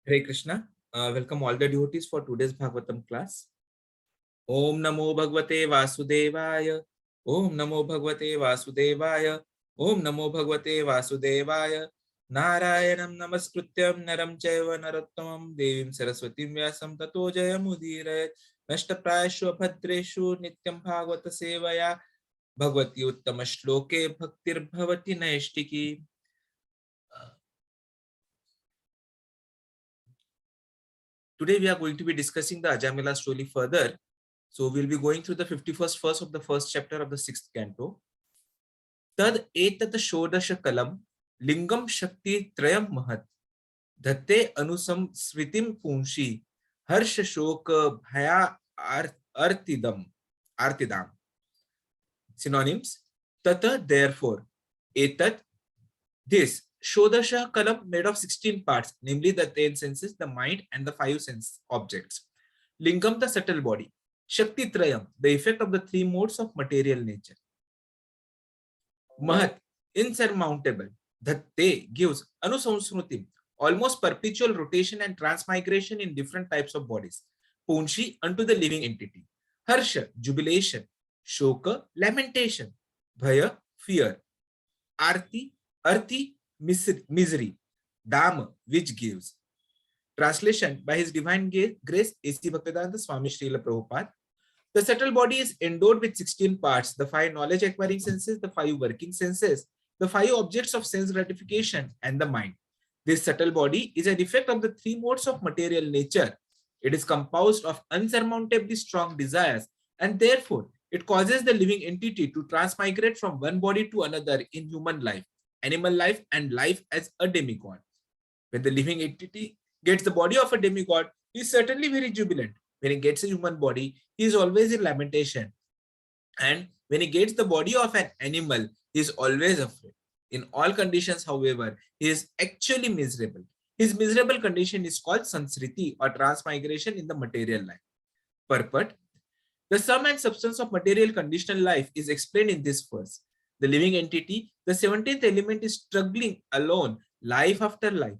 Hare Krishna. Welcome all the devotees for today's Bhagavatam class. Om Namo Bhagavate Vasudevaya. Om Namo Bhagavate Vasudevaya. Om Namo Bhagavate Vasudevaya. Narayanam Namaskrutyam Naram Chaiva Narottamam Devim Saraswatim Vyasam Tato Jayamudire Nashtaprayashu Bhadreshu Nityam Bhagavata Sevaya Bhagavati Uttama Shloke Bhaktir Bhavati Naishtiki. Today we are going to be discussing the Ajamila story further. So we'll be going through the 51st verse of the first chapter of the 6th canto. Tad etat shodasha kalam lingam shakti trayam mahat dhate anusam sritim punshi harsha shoka bhaya artidam. Synonyms: tata, therefore, etat, this, Shodasha kalam made of 16 parts, namely the 10 senses, the mind, and the 5 sense objects. Lingam, the subtle body. Shakti Trayam, the effect of the 3 modes of material nature. Mahat, insurmountable. Dhatte gives anusamsrutim, almost perpetual rotation and transmigration in different types of bodies. Punshi, unto the living entity. Harsha, jubilation. Shoka, lamentation. Bhaya, fear. Arti, misery. Dhamma, which gives. Translation by His Divine Grace, A.C. Bhaktivedanta Swami Srila Prabhupada. The subtle body is endowed with 16 parts, the 5 knowledge acquiring senses, the 5 working senses, the 5 objects of sense gratification, and the mind. This subtle body is an effect of the 3 modes of material nature. It is composed of unsurmountably strong desires, and therefore it causes the living entity to transmigrate from one body to another in human life, animal life, and life as a demigod. When the living entity gets the body of a demigod, he is certainly very jubilant. When he gets a human body, he is always in lamentation. And when he gets the body of an animal, he is always afraid. In all conditions, however, he is actually miserable. His miserable condition is called sansriti, or transmigration in the material life. Purport: the sum and substance of material conditional life is explained in this verse. The living entity, the 17th element, is struggling alone, life after life.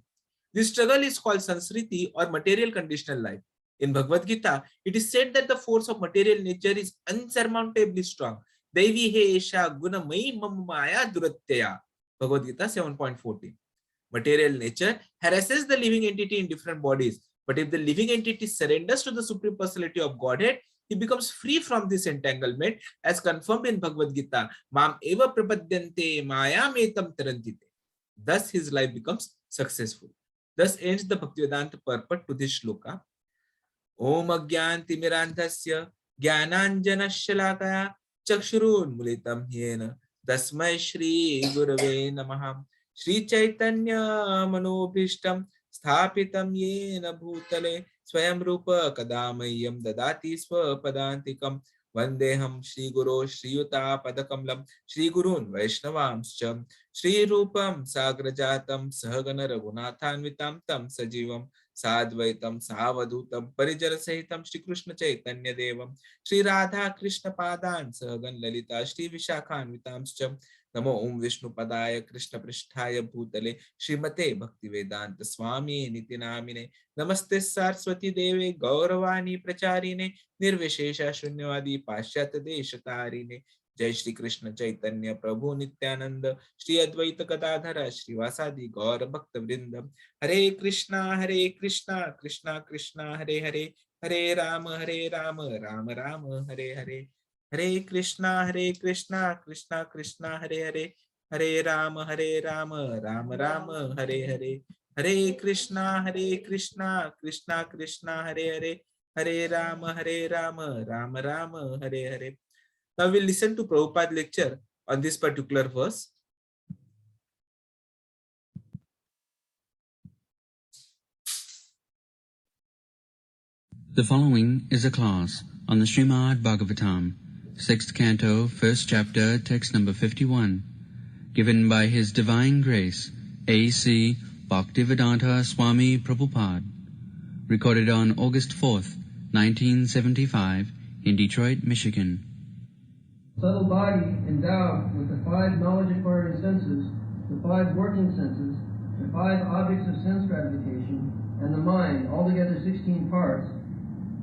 This struggle is called sansriti, or material conditional life. In Bhagavad Gita, it is said that the force of material nature is unsurmountably strong. Devi he esha gunamai mamaya duratyaya. Bhagavad Gita 7.14. Material nature harasses the living entity in different bodies. But if the living entity surrenders to the Supreme Personality of Godhead, he becomes free from this entanglement, as confirmed in Bhagavad Gita. Mam eva prapadyante maya metam tarantite. Thus his life becomes successful. Thus ends the Bhaktivedanta purport to this shloka. Om Agyantimirandhasya Jnananjanashalakaya Chakshurunmulitam Yena Tasmai Shri Gurave Namaha. Shri Chaitanya Manobhishtam Sthapitam Yena Bhutale Swayam Rupa Kadamayam Dadati Swapadantikam Vandeham Shri Guru Shri Yuta Padakamlam Shri Gurun Vaishnavamscha Shri Rupam Sagrajatam Sahagana Raghunathanvitam Tam Sajivam साद्वैतम सावधूतम परिजन सहितम श्री कृष्ण चैतन्य देवम श्री राधा कृष्ण पादान सहगन ललिता श्री विशाखान्वितांश्च नमो ओम विष्णु पदाय कृष्ण पृष्ठाय भूतले श्रीमते भक्ति वेदांत स्वामी निति नामिने नमस्ते सरस्वती देवे गौरवाणी प्रचारिणे निर्विशेष शून्यवादी पाश्चात्य देशतारिणे जय श्री कृष्ण चैतन्य प्रभु नित्यानंद श्री अद्वैत गदाधर श्रीवासादि गौर भक्त वृंद हरे Krishna Krishna Krishna Hare Hare Hare Ram Ram Ram Hare Hare Hare Krishna Krishna Krishna Hare Hare Hare Ram Ram Ram Hare Hare Hare Krishna Krishna Krishna Hare Hare Hare Ram Ram Ram Hare Hare. Now we'll listen to Prabhupada lecture on this particular verse. The following is a class on the Srimad Bhagavatam, 6th Canto, 1st Chapter, text number 51, given by His Divine Grace, A.C. Bhaktivedanta Swami Prabhupada, recorded on August 4th, 1975, in Detroit, Michigan. Subtle body endowed with the 5 knowledge-acquiring senses, the 5 working senses, the 5 objects of sense gratification, and the mind, altogether 16 parts,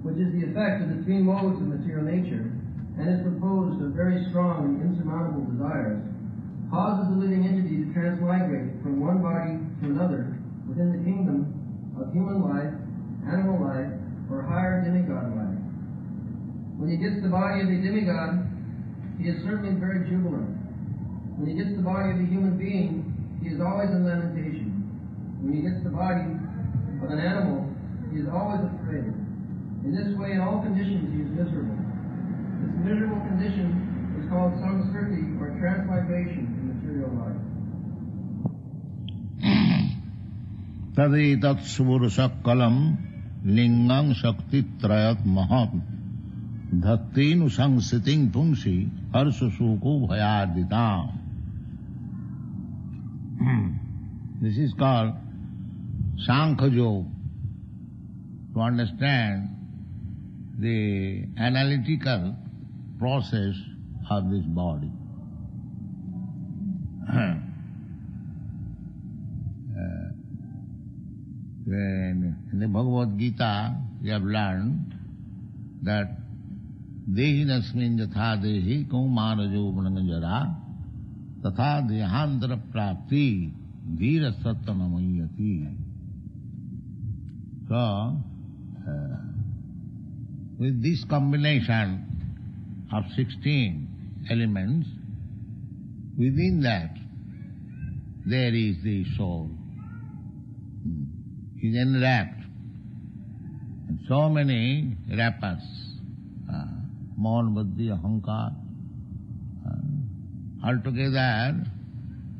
which is the effect of the three modes of material nature, and is composed of very strong and insurmountable desires, causes the living entity to transmigrate from one body to another within the kingdom of human life, animal life, or higher demigod life. When he gets the body of a demigod, he is certainly very jubilant. When he gets the body of a human being, he is always in lamentation. When he gets the body of an animal, he is always afraid. In this way, in all conditions, he is miserable. This miserable condition is called samskriti, or transmigration in material life. Taditat suburusakalam lingam shakti trayat maham dhattinu sangsiting pungsi harsusuku bhayarditam. This is called Sankhya Yoga. To understand the analytical process of this body. In the Bhagavad Gita, we have learned that Dehi nasmin yatha dehi kaumarajo vanangajara tatha dehantara prapti dhira sattanamayati. So, with this combination of 16 elements, within that there is the soul. Is enwrapped. And so many wrappers, Mohan, Buddhi, Ahankar, altogether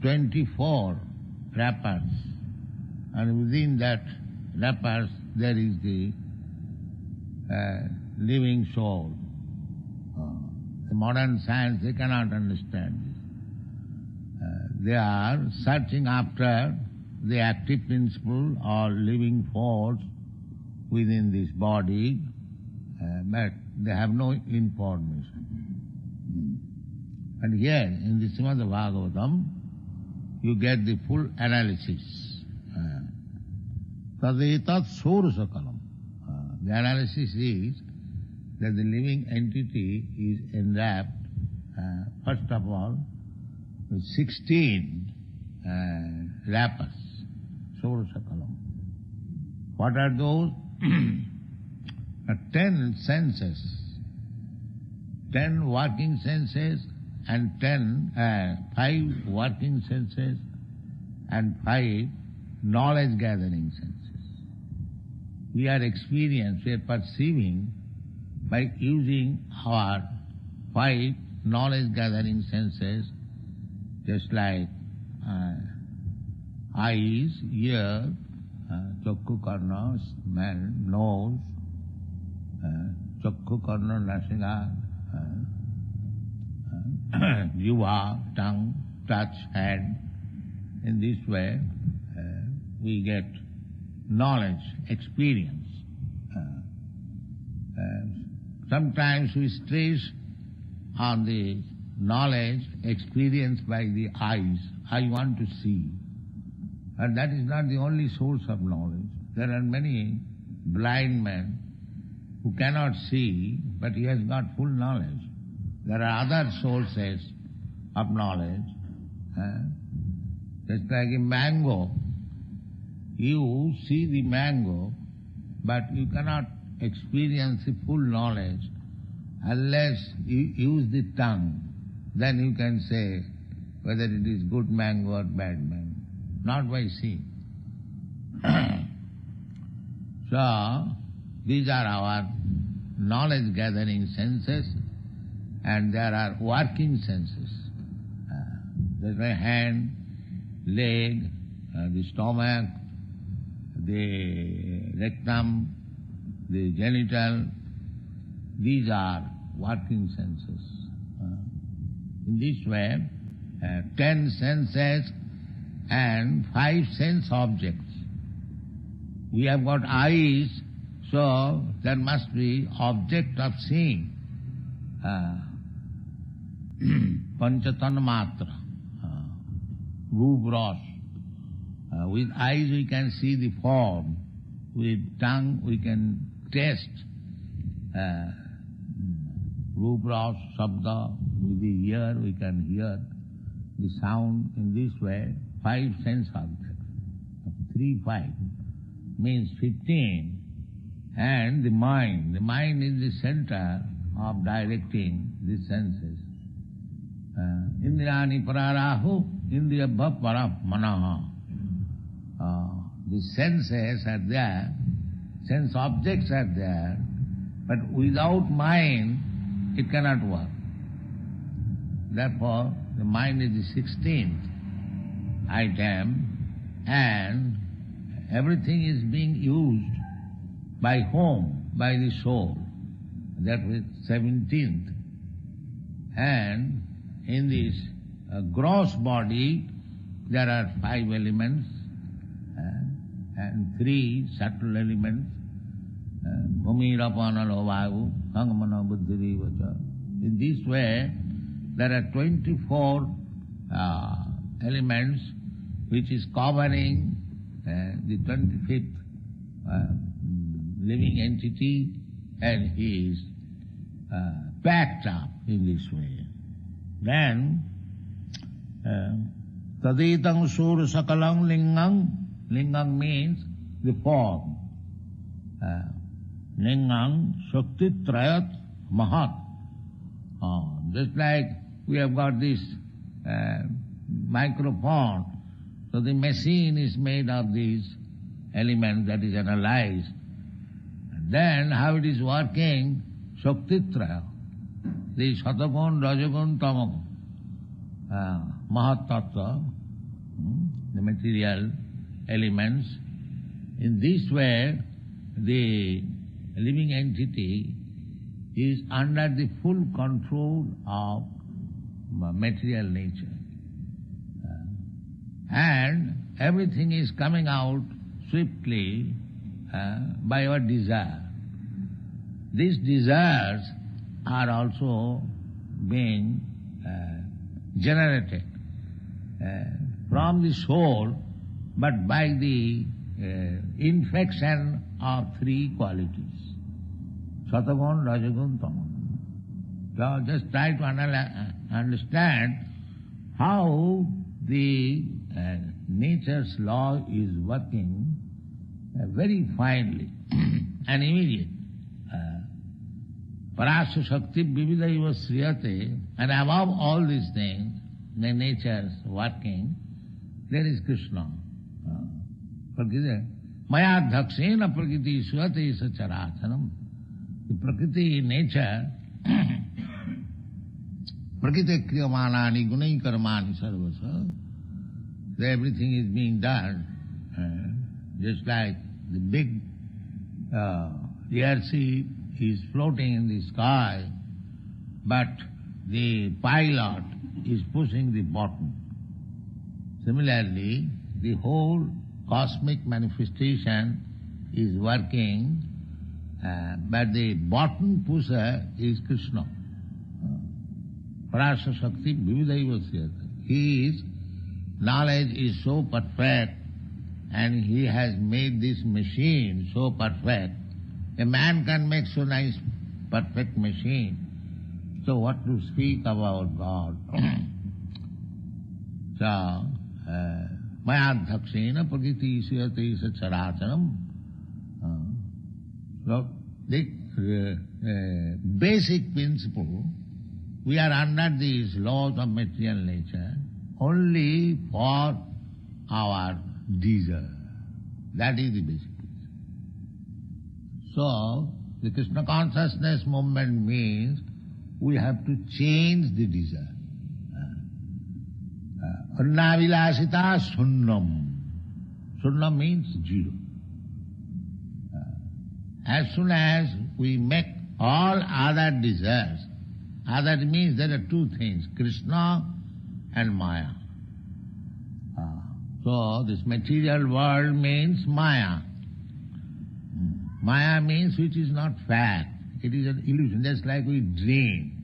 24 wrappers. And within that wrappers there is the living soul. The modern science, they cannot understand this. They are searching after the active principle or living force within this body, but they have no information. And here in the Srimad Bhagavatam, you get the full analysis. Tadetat sorusakalam. The analysis is that the living entity is enwrapped, first of all, with 16 wrappers. Sorusakalam. What are those? 10 senses, 10 working senses and 5 working senses and 5 knowledge gathering senses. We are experiencing, we are perceiving by using our 5 knowledge gathering senses, just like eyes, ear, chakku karna, smell, nose, chakku karna, nasika, jiva, tongue, touch, hand. In this way, we get knowledge, experience. Sometimes we stress on the knowledge experienced by the eyes. I want to see. And that is not the only source of knowledge. There are many blind men who cannot see, but he has got full knowledge. There are other sources of knowledge. Just like a mango. You see the mango, but you cannot experience the full knowledge unless you use the tongue. Then you can say whether it is good mango or bad mango. Not by seeing. So, these are our knowledge gathering senses, and there are working senses. There's my hand, leg, the stomach, the rectum, the genital. These are working senses. In this way, 10 senses and 5 sense objects. We have got eyes, so there must be object of seeing. Panchatan matra, roop ras. With eyes we can see the form. with tongue we can taste Rup, Ras, Shabda. With the ear we can hear the sound. In this way, 5 sense objects. 3, 5 means 15. And the mind is the center of directing the senses. Indrani pararahu, indriyabha para manaha. The senses are there, sense objects are there, but without mind it cannot work. Therefore, the mind is the 16th item, and everything is being used by whom? By the soul. That was 17th. And in this gross body, there are 5 elements and 3 subtle elements. Bhumi, Rapana, Vayu, Sangamana, Buddhiri, Vacha. In this way, there are 24 elements which is covering the 25th living entity, and he is packed up in this way. Then, Taditang Sur Sakalang Lingam. Lingam means the form. Lingam Shakti Trayat Mahat. Just like we have got this microphone, so the machine is made of these elements that is analyzed. And then how it is working, Shakti Traya. The Satagun, Rajagun, Tamagun, Mahat Tattva, the material elements. In this way, the living entity is under the full control of material nature. And everything is coming out swiftly by our desire. These desires are also being generated from the soul, but by the infection of 3 qualities. Satagun, Rajagun, Tamagun. So just try to understand how the nature's law is working very finely and immediate. Parasya Shakti Vividaiva Sriyate, and above all these things, the nature's working, there is Krishna. Maya Dhakshena Prakriti Suyate Sacharacharam. The Prakriti nature, Prakriti Kriyamanani Gunai Karmani Sarvasa, everything is being done, just like the big airship is floating in the sky, but the pilot is pushing the button. Similarly, the whole cosmic manifestation is working, but the button pusher is Krishna. Parasya Shakti Vividaiva Sriyate. His knowledge is so perfect, and he has made this machine so perfect. A man can make so nice, perfect machine. So what to speak about God? So, Maya Dhakshena Prakriti Suyate Sacharacharam. So, the basic principle, we are under these laws of material nature only for our desire. That is the basic principle. So, the Krishna consciousness movement means we have to change the desire. Annavilasita sunnam. Sunnam means 0. As soon as we make all other desires, other means there are 2 things, Krishna and Maya. So this material world means Maya. Maya means which is not fact. It is an illusion, just like we dream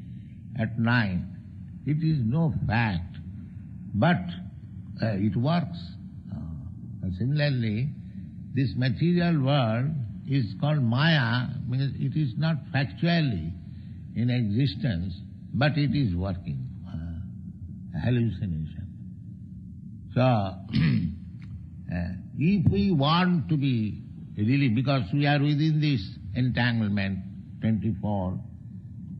at night. It is no fact, but it works. Similarly, this material world is called Maya, because it is not factually in existence, but it is working, hallucination. So, if we want to be really, because we are within this entanglement, 24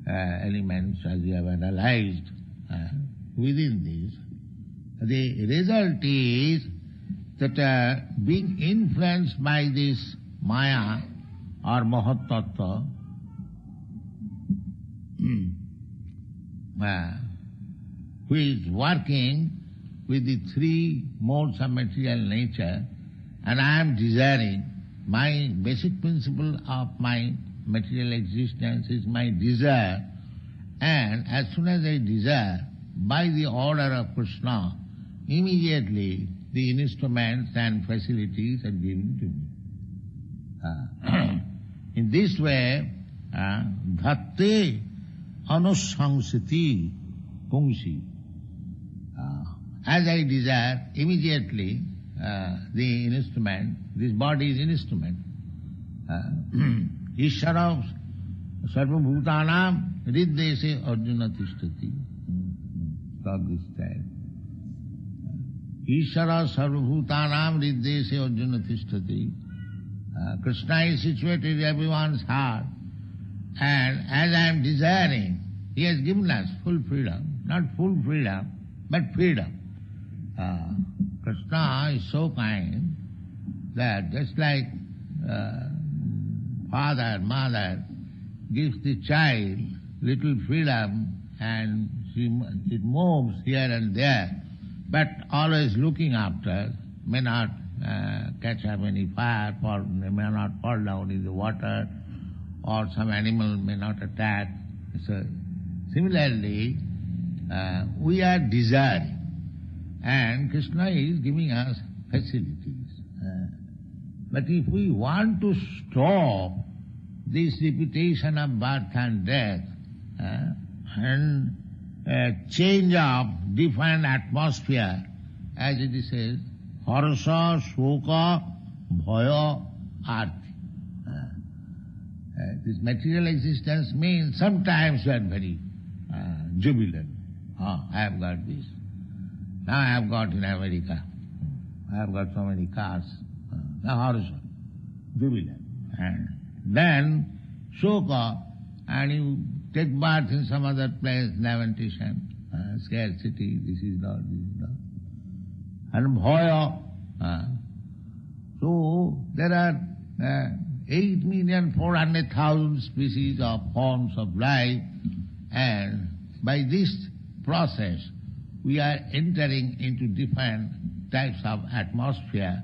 elements as we have analyzed, within this, the result is that being influenced by this Maya or Mahat Tattva, who is working with the three modes of material nature, and I am desiring, my basic principle of my material existence is my desire, and as soon as I desire, by the order of Krishna, immediately the instruments and facilities are given to me. In this way, dhatte anusangsiti pungsi. As I desire, immediately the instrument, this body is instrument. Ishara sarvabhutanam riddese arjuna tishtati. Stop this time. Ishara sarvabhutanam riddese arjuna tishtati. Krishna is situated in everyone's heart, and as I am desiring, he has given us full freedom, not full freedom, but freedom. Krishna is so kind that just like father, mother gives the child little freedom and it moves here and there, but always looking after, may not catch up any fire, or may not fall down in the water, or some animal may not attack. So similarly, we are desiring, and Krishna is giving us facilities. But if we want to stop this repetition of birth and death, and change of different atmosphere, as it is said, harsa, shoka, bhaya, arti. This material existence means sometimes we are very jubilant. I have got this. Now I have got in America. I have got so many cars. Now harsa, jubilant. And then shoka, and you take birth in some other place, lamentation, scarcity, this is not, this is not. And bhaya. So there are 8,400,000 species of forms of life, and by this process we are entering into different types of atmosphere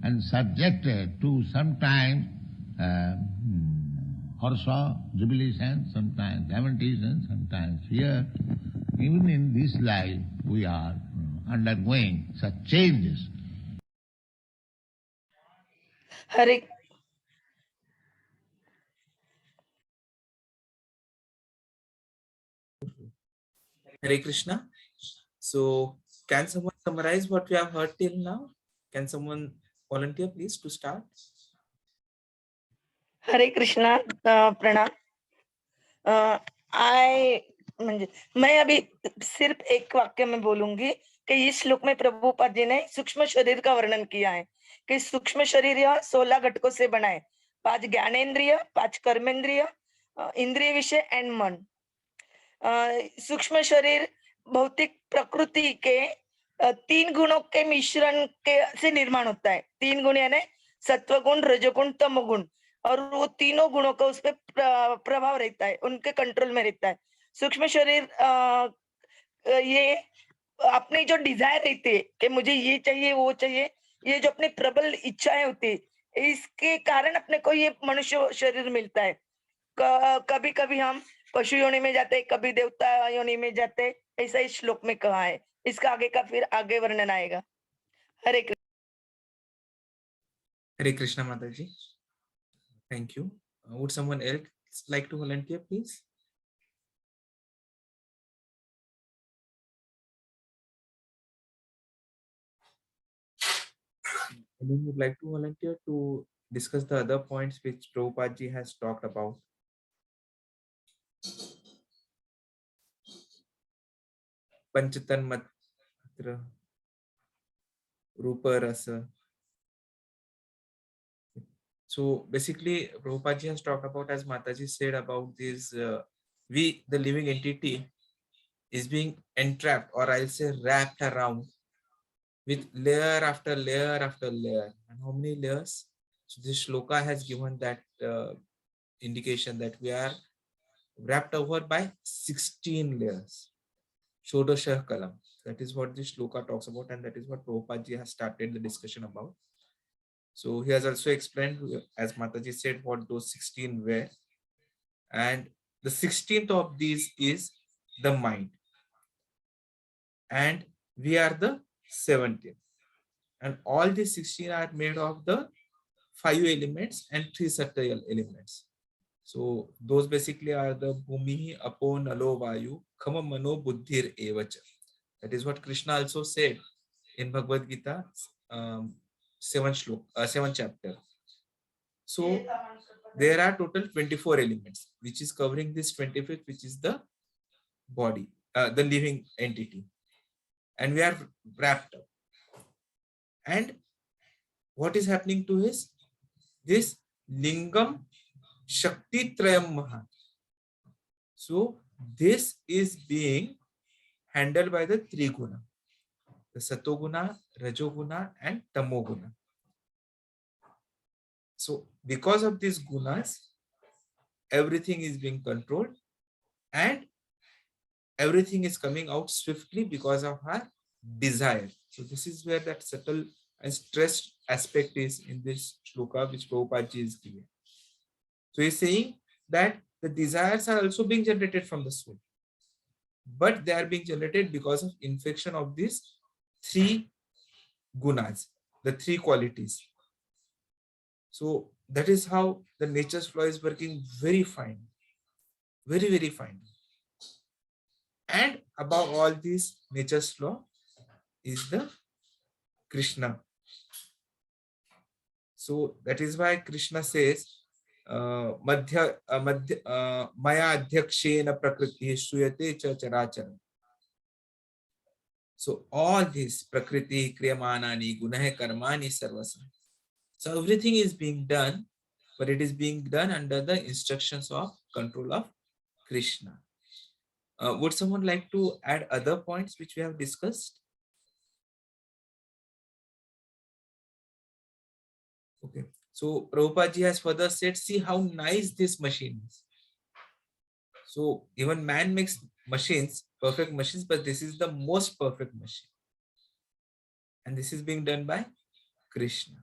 and subjected to sometimes harsa, jubilation, sometimes lamentation, sometimes fear. Even in this life we are undergoing such changes. Hare Hare Krishna. So, can someone summarize what we have heard till now? Can someone volunteer, please, to start? हरे कृष्णा प्रणाम. म्हणजे मैं अभी सिर्फ एक वाक्य में बोलूंगी कि इस श्लोक में प्रभुपाद जी ने सूक्ष्म शरीर का वर्णन किया है कि सूक्ष्म शरीर यह 16 घटकों से बना है, 5 ज्ञानेन्द्रिय, 5 कर्मेंद्रिय, इंद्रिय विषय एंड मन. सूक्ष्म शरीर भौतिक प्रकृति के 3 गुणों के मिश्रण के से निर्माण होता है. 3 गुण यानी सत्वगुण, रजोगुण, तमोगुण, और वो तीनों गुणों का उस पर प्रभाव रहता है, उनके कंट्रोल में रहता है. सूक्ष्म शरीर ये अपनी जो डिजायर रहती है कि मुझे ये चाहिए वो चाहिए, ये जो अपनी प्रबल इच्छाएं होती है, इसके कारण अपने को ये मनुष्य शरीर मिलता है. कभी कभी हम पशु योनि में जाते, कभी देवता योनि में जाते, ऐसा इस श्लोक में कहा है. इसका आगे का फिर आगे वर्णन आएगा. हरे Krishna. Hare Krishna, Mataji. Thank you. Would someone else like to volunteer, please? Anyone would like to volunteer to discuss the other points which Prabhupada ji has talked about? Panchatan Matra, Rupa Rasa. So basically, Prabhupada ji has talked about, as Mataji said, about this, we, the living entity, is being entrapped, or I'll say wrapped around with layer after layer after layer. And how many layers? So this shloka has given that indication that we are wrapped over by 16 layers. Shodashah Kalam. That is what this shloka talks about, and that is what Prabhupada ji has started the discussion about. So he has also explained, as Mataji said, what those 16 were. And the 16th of these is the mind. And we are the 17th. And all these 16 are made of the 5 elements and 3 subtle elements. So those basically are the Bhumi, Apo, Nalo, Vayu, Kama, Mano, Buddhir, Evacha. That is what Krishna also said in Bhagavad Gita, 7th chapter. So there are total 24 elements, which is covering this 25th, which is the body, the living entity. And we are wrapped up. And what is happening to is this Lingam Shakti Trayam Maha. So this is being handled by the three guna, the Satoguna, Rajoguna, and Tamoguna. So because of these gunas, everything is being controlled and everything is coming out swiftly because of our desire. So this is where that subtle and stressed aspect is in this shloka which Prabhupada ji is giving. So he's saying that the desires are also being generated from the soul, but they are being generated because of infection of these three gunas, the three qualities. So that is how the nature's law is working very fine, very, very fine. And above all this nature's law is the Krishna. So that is why Krishna says, Maya adhyakshena prakriti shruyate cha charachara. So all this prakriti, kriyamanani, gunahe karmani sarvasa. So everything is being done, but it is being done under the instructions of control of Krishna. Would someone like to add other points which we have discussed? Okay. So Prabhupada ji has further said, see how nice this machine is. So even man makes machines, perfect machines, but this is the most perfect machine. And this is being done by Krishna.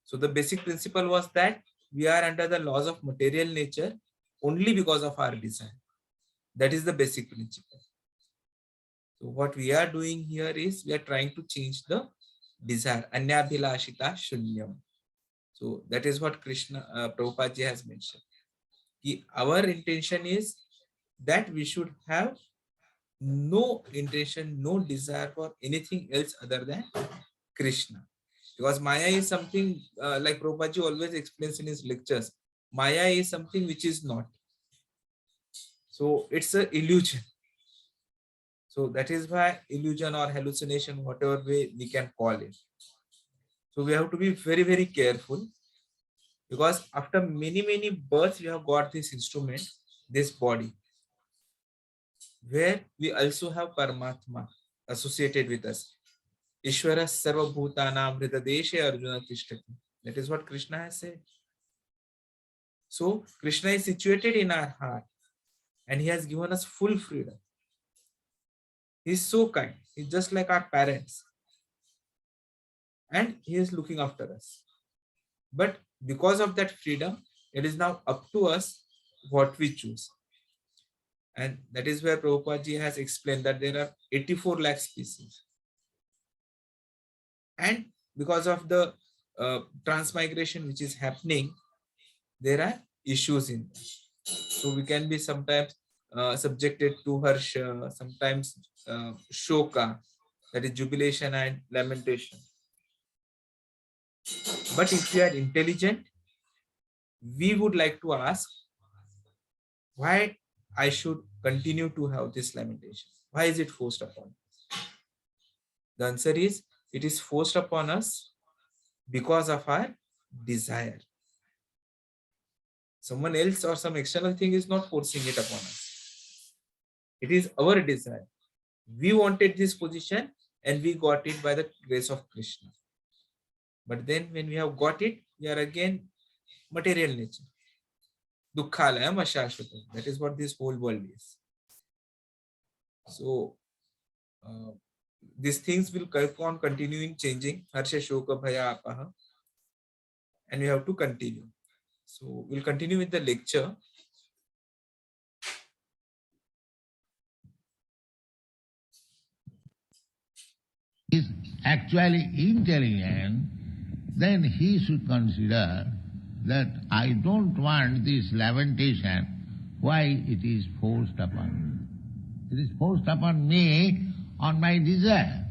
So the basic principle was that we are under the laws of material nature only because of our desire. That is the basic principle. So what we are doing here is we are trying to change the desire. Anyabhilashita shunyam. So that is what Krishna, Prabhupada ji has mentioned. Our intention is that we should have no intention, no desire for anything else other than Krishna. Because Maya is something, like Prabhupada ji always explains in his lectures, Maya is something which is not. So it's an illusion. So that is why illusion or hallucination, whatever way we can call it. So we have to be very, very careful, because after many, many births, we have got this instrument, this body, where we also have Paramatma associated with us. Ishvara sarva bhutanam hridadeshe arjuna tishtati. That is what Krishna has said. So Krishna is situated in our heart and he has given us full freedom. He is so kind. He's just like our parents. And he is looking after us. But because of that freedom, it is now up to us what we choose. And that is where Prabhupada ji has explained that there are 84 lakh species. And because of the transmigration which is happening, there are issues in that. So we can be sometimes subjected to harsha, sometimes shoka, that is jubilation and lamentation. But if we are intelligent, we would like to ask why I should continue to have this lamentation. Why is it forced upon us? The answer is, it is forced upon us because of our desire. Someone else or some external thing is not forcing it upon us. It is our desire. We wanted this position and we got it by the grace of Krishna. But then when we have got it, we are again material nature. Dukkhalayam ashashvatam. That is what this whole world is. So these things will keep on continuing changing. Harsha shoka bhaya apaha. And we have to continue. So we'll continue with the lecture. Is actually intelligent, then he should consider that I don't want this lamentation, why it is forced upon me. It is forced upon me on my desire.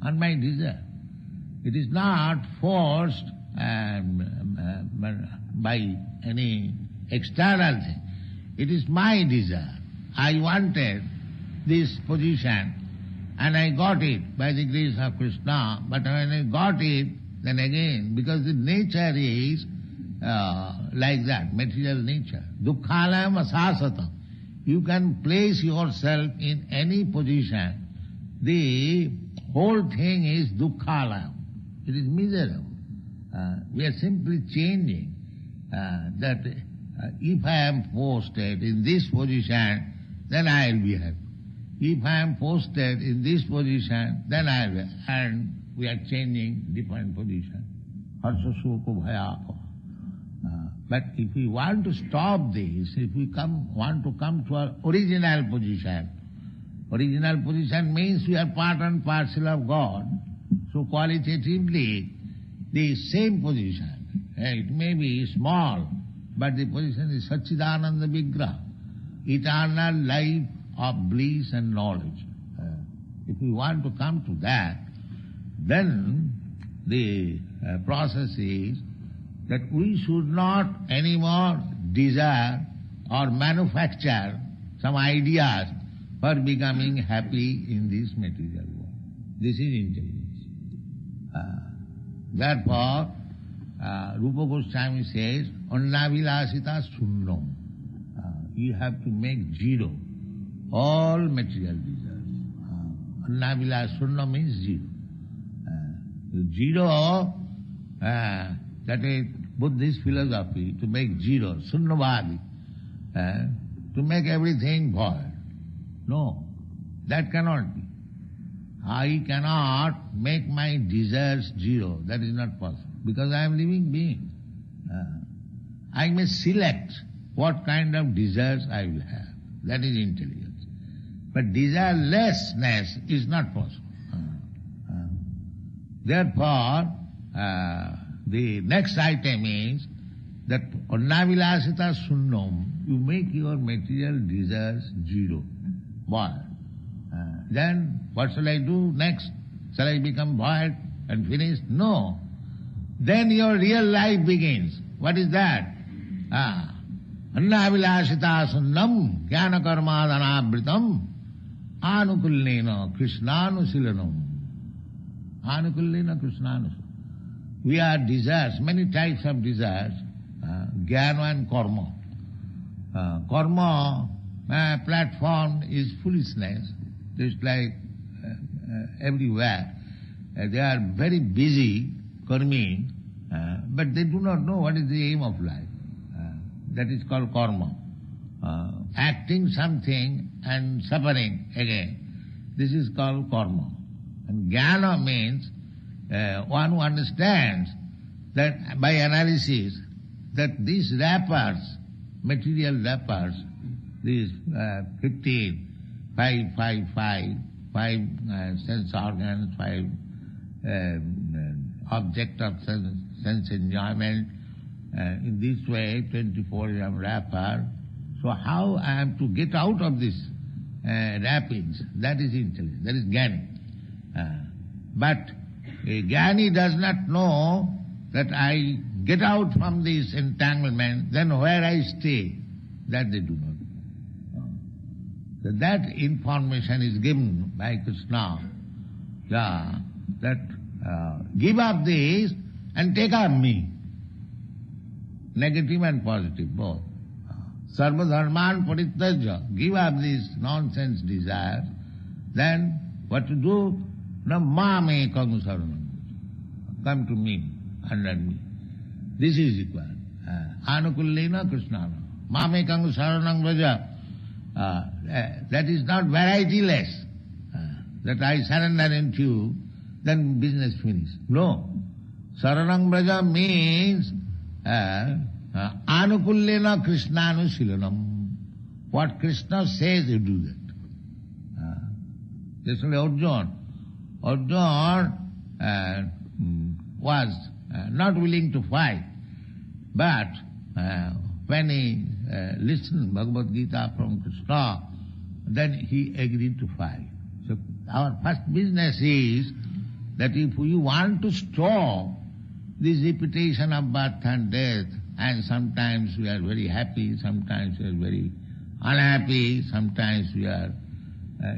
On my desire. It is not forced by any external thing. It is my desire. I wanted this position and I got it by the grace of Krishna. But when I got it, then again, because the nature is like that, material nature. Dukkhalayam asasata. You can place yourself in any position. The whole thing is dukkhalayam. It is miserable. We are simply changing that if I am posted in this position, then I will be happy. If I am posted in this position, then I will be happy. And we are changing different position. Harsha sukha bhaya. But if we want to stop this, if we want to come to our original position means we are part and parcel of God. So qualitatively, the same position, it may be small, but the position is Satchidananda Vigraha, eternal life of bliss and knowledge. If we want to come to that, then the process is that we should not anymore desire or manufacture some ideas for becoming happy in this material world. This is intelligence. Therefore, Rupa Goswami says, Annavilasita sunnam. You have to make zero all material desires. Annavilas sunnam means zero. Zero, that is Buddhist philosophy, to make zero, sunnavadi, to make everything void. No, that cannot be. I cannot make my desires zero. That is not possible, because I am living being. I may select what kind of desires I will have. That is intelligence. But desirelessness is not possible. Therefore, the next item is that Annavilasita sunnam, you make your material desires zero. Why? Then what shall I do next? Shall I become void and finished? No. Then your real life begins. What is that? Annavilasita sunnam jnana karmadanabritam anukullena krishnanushilanam. Anukullena krishnanushilanam. We are desires, many types of desires, jnana and karma. Karma platform is foolishness. Just like everywhere. They are very busy karming, but they do not know what is the aim of life. That is called karma. Acting something and suffering again. This is called karma. And jnana means one who understands that by analysis that these wrappers, material wrappers, these 15, five sense organs, five object of sense enjoyment. In this way, 24 wrapper. So how I am to get out of this wrappings? That is intelligence, that is jnana. But A jnani does not know that I get out from this entanglement, then where I stay, that they do not know. So that information is given by Krishna, that give up this and take up me. Negative and positive, both. Sarva dharman parityajya, give up this nonsense desire, then what to do? Na mame kang saranam. Come to me, under me. This is required. Anukullena Krishnana. Mame kang saranam vraja. That is not varietyless. That I surrender into you, then business finished. No. Saranam vraja means anukullena Krishnanu silanam. What Krishna says, you do that. Just like Arjuna. Arjuna was not willing to fight, but when he listened Bhagavad Gita from Krishna, then he agreed to fight. So our first business is that if we want to stop this repetition of birth and death, and sometimes we are very happy, sometimes we are very unhappy, sometimes we are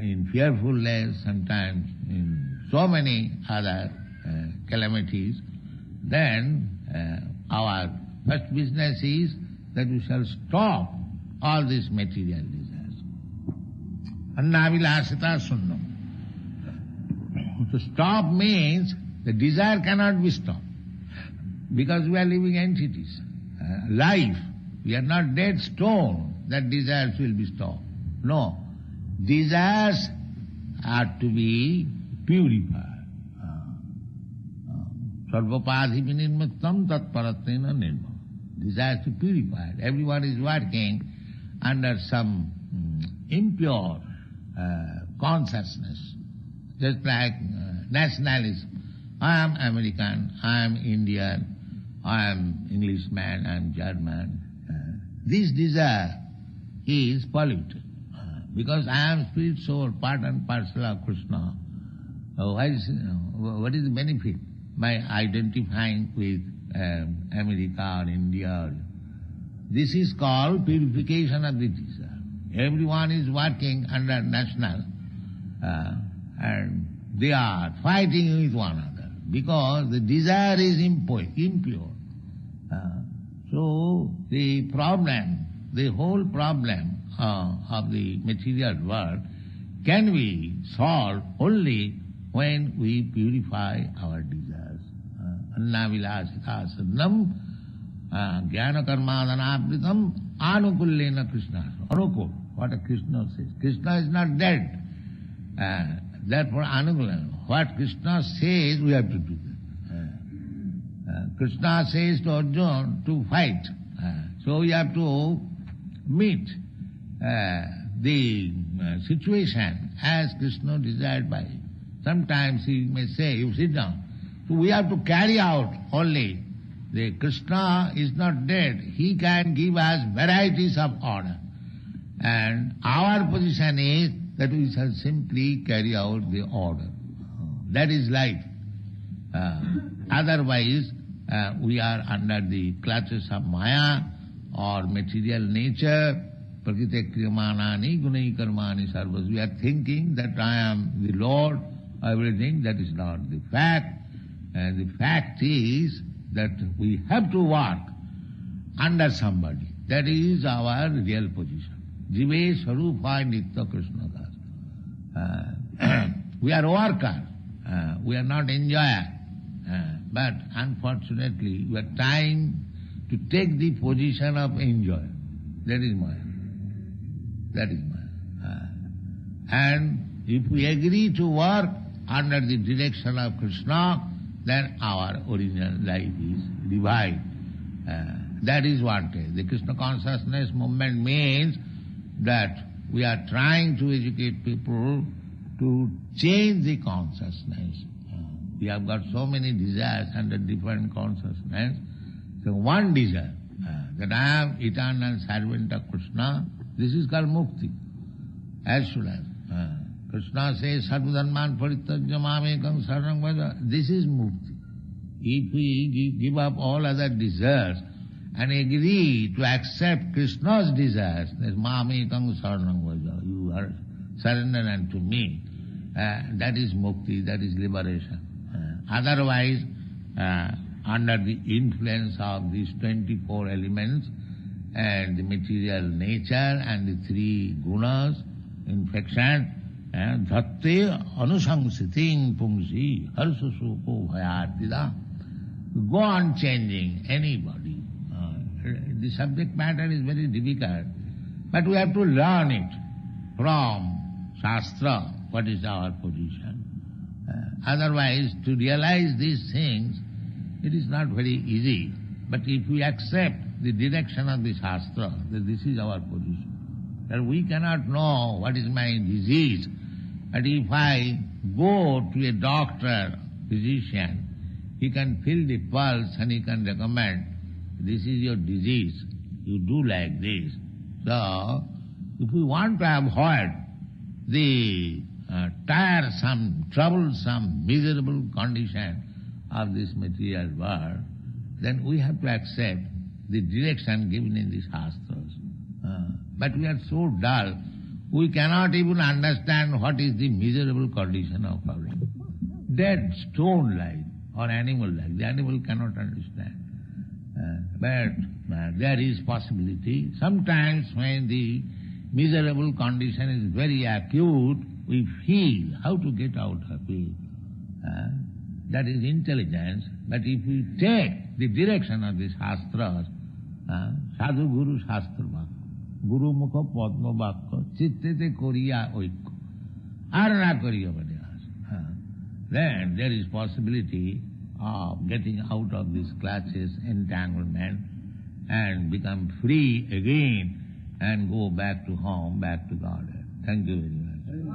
in fearfulness, sometimes in so many other calamities, then our first business is that we shall stop all these material desires. Annavilasita sunnam. To stop means the desire cannot be stopped, because we are living entities. Life, we are not dead stone that desires will be stopped. No. Desires are to be purified. Sarvapadhi vinirmuktam tatparatena nirma. Desires to be purified. Everyone is working under some impure consciousness. Just like nationalism. I am American, I am Indian, I am Englishman, I am German. This desire is polluted. Because I am spirit soul, part and parcel of Krishna. What is the benefit by identifying with America or India? This is called purification of the desire. Everyone is working under national and they are fighting with one another because the desire is impure. So the problem, the whole problem of the material world can be solved only when we purify our desires. Annavilasita sadnam jnana karmadanapritam anukullena Krishna. Anukul, what Krishna says. Krishna is not dead. Therefore anukullena. What Krishna says, we have to do that. Krishna says to Arjuna to fight. So we have to meet the situation as Krishna desired by him. Sometimes he may say, you sit down. So we have to carry out only. The Krishna is not dead. He can give us varieties of order. And our position is that we shall simply carry out the order. That is life. Otherwise, we are under the clutches of Maya or material nature. Prakriti kriyamanani gunai karmani sarvas. We are thinking that I am the Lord, everything. That is not the fact. And the fact is that we have to work under somebody. That is our real position. Jive Sarupa Nitya Krishna Das. We are workers. We are not enjoyers. But unfortunately, we are trying to take the position of enjoyer. That is Maya. That is Maya. And if we agree to work under the direction of Krishna, then our original life is revived. That is what is. The Krishna consciousness movement means that we are trying to educate people to change the consciousness. We have got so many desires under different consciousness. So one desire, that I am eternal servant of Krishna, this is called mukti. As soon as Krishna says, Sarvadharman parityajya mamekam saranam vraja. This is mukti. If we give up all other desires and agree to accept Krishna's desires, that mamekam saranam vraja, you are surrendered unto me, that is mukti, that is liberation. Otherwise, under the influence of these 24 elements and the material nature and the three gunas, infection, dhatte anusamsiting pumsi harsusuko bhayatida, go on changing anybody. The subject matter is very difficult, but we have to learn it from Shastra, what is our position. Otherwise, to realize these things, it is not very easy. But if we accept the direction of the Shastra, that this is our position, that we cannot know what is my disease, but if I go to a doctor, physician, he can feel the pulse and he can recommend, this is your disease, you do like this. So, if we want to avoid the tiresome, troublesome, miserable condition of this material world, then we have to accept the direction given in the Shastras. But we are so dull, we cannot even understand what is the miserable condition of our life. Dead, stone-like, or animal-like. The animal cannot understand. But there is possibility. Sometimes when the miserable condition is very acute, we feel how to get out of it. That is intelligence. But if we take the direction of the Shastras, Sadhu Guru Shastra Vakya, Guru Mukha Padma Vakya, Chittete Koriya Oikya, Arana Koriya Vadyas. Then there is possibility of getting out of this clutches, entanglement, and become free again and go back to home, back to God. Thank you very much.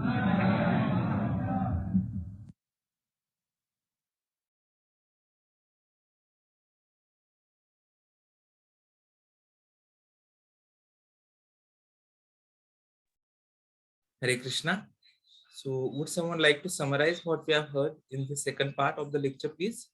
Hare Krishna. So, would someone like to summarize what we have heard in the second part of the lecture, please?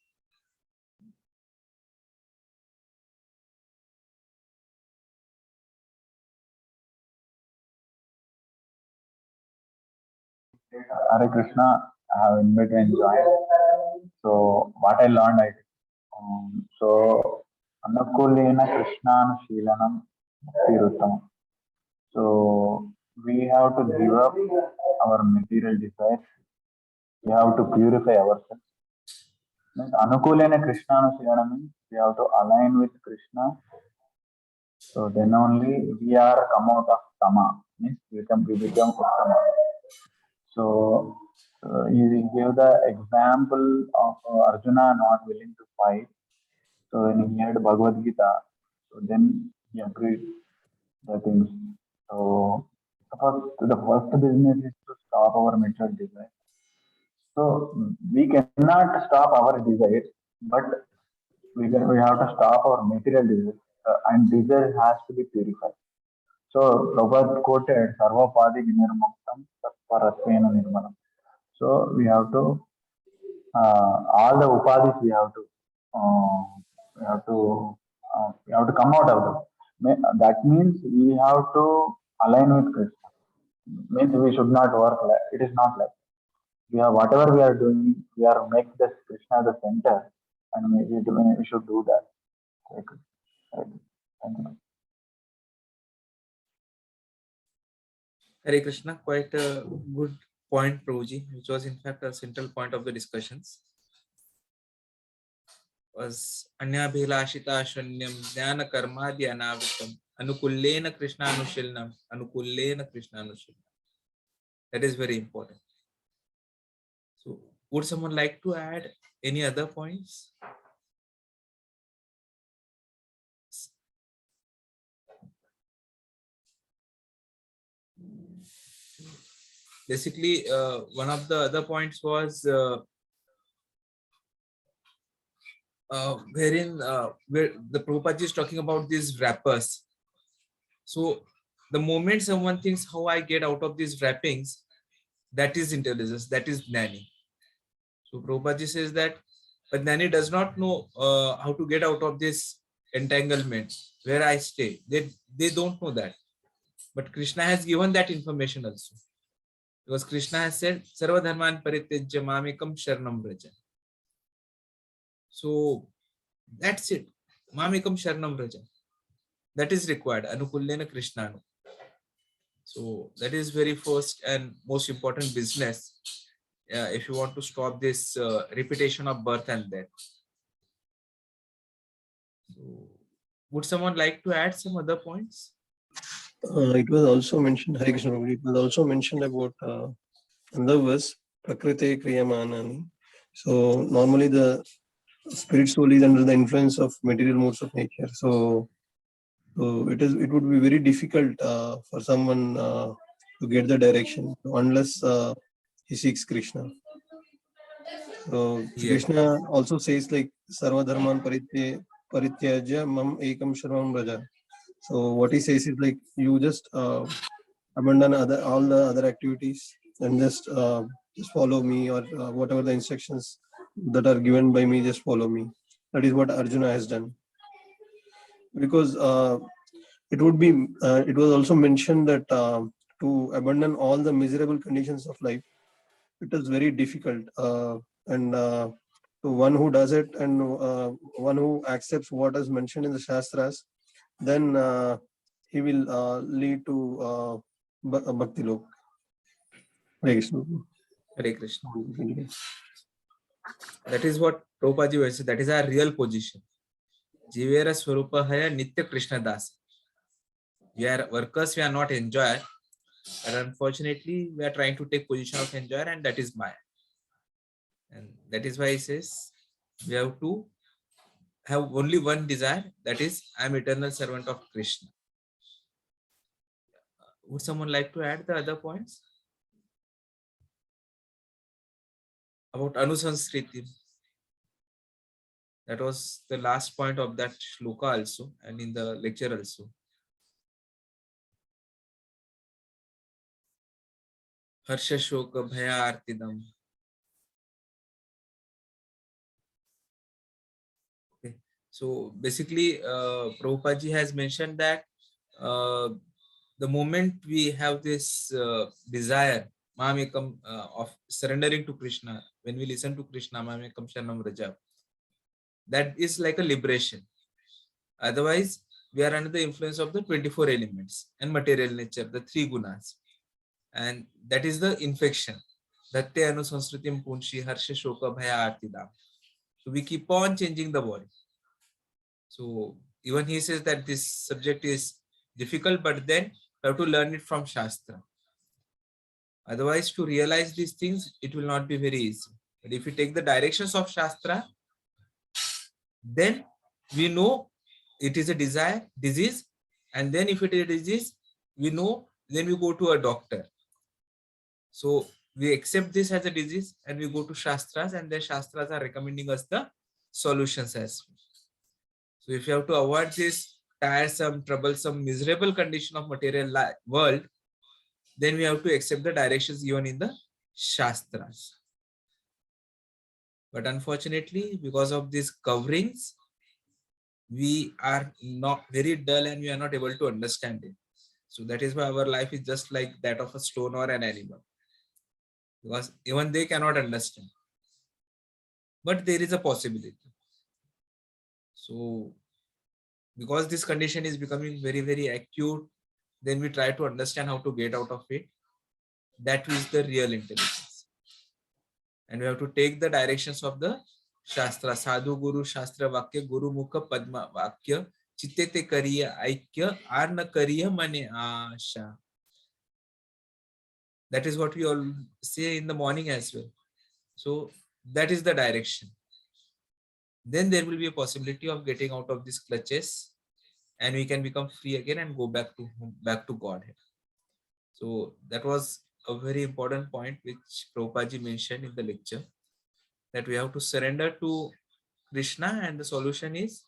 Hare Krishna, I have invited and joined. So, what I learned, Anukulena Krishnanu Shilanam Bhakti. So, we have to give up our material desires. We have to purify ourselves. Means Anukulena Krishnanu Shilanam means we have to align with Krishna. So then only we are come out of Tama. Means we become Uttama. So he gave the example of Arjuna not willing to fight. So when he heard Bhagavad Gita, so then he agreed the things. So the first business is to stop our material desire. So we cannot stop our desires, but we have to stop our material desire, and desire has to be purified. So Prabhupada quoted Sarva Padi Vinirmuktam Tatparasvena Nirmalam. So we have to all the upadis we have to come out of them. That means we have to align with Krishna. Means we should not work like it is not like we have whatever we are doing, we are make this Krishna the center, and we should do that. Thank you. Hare Krishna, quite a good point, Prabhuji, which was in fact a central point of the discussions. Was Anya Bhilashita Shunyam Jnana Karmadi Anavitam Anukullena Krishna Anushilnam Anukullena Krishna Anushilnam. That is very important. So, would someone like to add any other points? Basically, one of the other points was where the Prabhupada is talking about these wrappers. So the moment someone thinks how I get out of these wrappings, That is intelligence, that is Jnani. So Prabhupada says that a Jnani does not know how to get out of this entanglement where I stay. They don't know that. But Krishna has given that information also. Because Krishna has said, Sarva dharman parityajya mamekam sharanam vraja. So that's it. Mamekam sharanam vraja. That is required. Anukulyena Krishnanu. So that is very first and most important business if you want to stop this repetition of birth and death. So, would someone like to add some other points? It was also mentioned, Hare Krishna, it was also mentioned about another verse, Prakrite Kriyamanani. So normally the spirit soul is under the influence of material modes of nature. So it would be very difficult for someone to get the direction unless he seeks Krishna. So Yes. Krishna also says like Sarva Dharman Parityajya Mam Ekam Sharanam Vraja. So what he says is like you just abandon all the other activities and just follow me, or whatever the instructions that are given by me, just follow me. That is what Arjuna has done. Because it was also mentioned that to abandon all the miserable conditions of life, it is very difficult. And to one who does it, and one who accepts what is mentioned in the Shastras, then he will lead to Bhakti Lok. Hare Krishna. Hare Krishna. That is what Prabhupada was saying. That is our real position. Jivera Swarupa Haya Nitya Krishna Das. We are workers, we are not enjoyer. But unfortunately, we are trying to take position of enjoyer, and that is Maya. And that is why he says we have to have only one desire, that is, I am eternal servant of Krishna. Would someone like to add the other points? About Anusanskriti. That was the last point of that shloka also, and in the lecture also. Harsha Shoka Bhaya Artidam. Okay. So basically, Prabhupada ji has mentioned that the moment we have this desire, Mamekam, of surrendering to Krishna, when we listen to Krishna, Mamekam Sharanam Vraja, that is like a liberation. Otherwise, we are under the influence of the 24 elements and material nature, the 3 gunas. And that is the infection. Dhatte anu sansritim punshi harsha shoka bhaya artidam. So we keep on changing the body. So even he says that this subject is difficult, but then you have to learn it from Shastra. Otherwise, to realize these things, it will not be very easy. But if you take the directions of Shastra, then we know it is a disease, and then if it is a disease, we know, then we go to a doctor. So we accept this as a disease and we go to Shastras, and then Shastras are recommending us the solutions as well. So if you have to avoid this tiresome, troublesome, miserable condition of material world, then we have to accept the directions given in the Shastras. But unfortunately, because of these coverings, we are not very dull and we are not able to understand it. So that is why our life is just like that of a stone or an animal. Because even they cannot understand. But there is a possibility. So because this condition is becoming very, very acute, then we try to understand how to get out of it. That is the real intelligence. And we have to take the directions of the Shastra. Sadhu Guru Shastra Vakya Guru Mukha Padma Vakya Chittete Kariya Aikya Arna Kariya Mane Asha. That is what we all say in the morning as well. So that is the direction. Then there will be a possibility of getting out of these clutches, and we can become free again and go back to Godhead. So that was a very important point which Prabhupada ji mentioned in the lecture, that we have to surrender to Krishna, and the solution is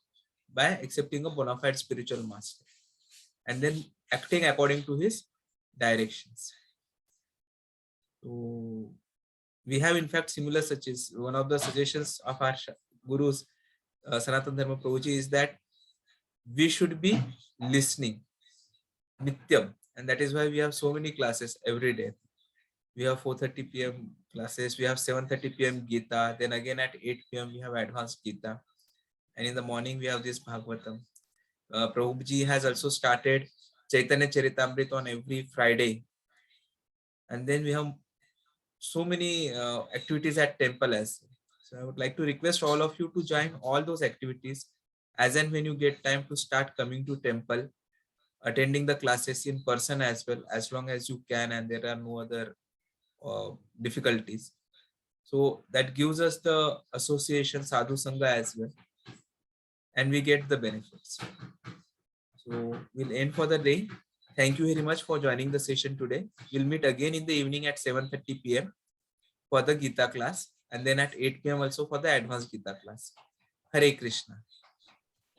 by accepting a bona fide spiritual master and then acting according to his directions. So we have in fact similar suches. One of the suggestions of our gurus, Sanatan Dharma Prabhuji, is that we should be listening nityam, and that is why we have so many classes every day. We have 4:30 p.m. classes, we have 7:30 p.m. Gita, then again at 8 p.m. we have advanced Gita, and in the morning we have this Bhagavatam. Prabhuji has also started Chaitanya Charitamrita on every Friday, and then we have so many activities at temple as well. So I would like to request all of you to join all those activities as and when you get time to start coming to temple, attending the classes in person as well, as long as you can, and there are no other difficulties. So that gives us the association sadhu sangha as well, and we get the benefits. So we'll end for the day. Thank you very much for joining the session today. We'll meet again in the evening at 7:30 p.m. for the Gita class, and then at 8 p.m. also for the advanced Gita class. Hare Krishna.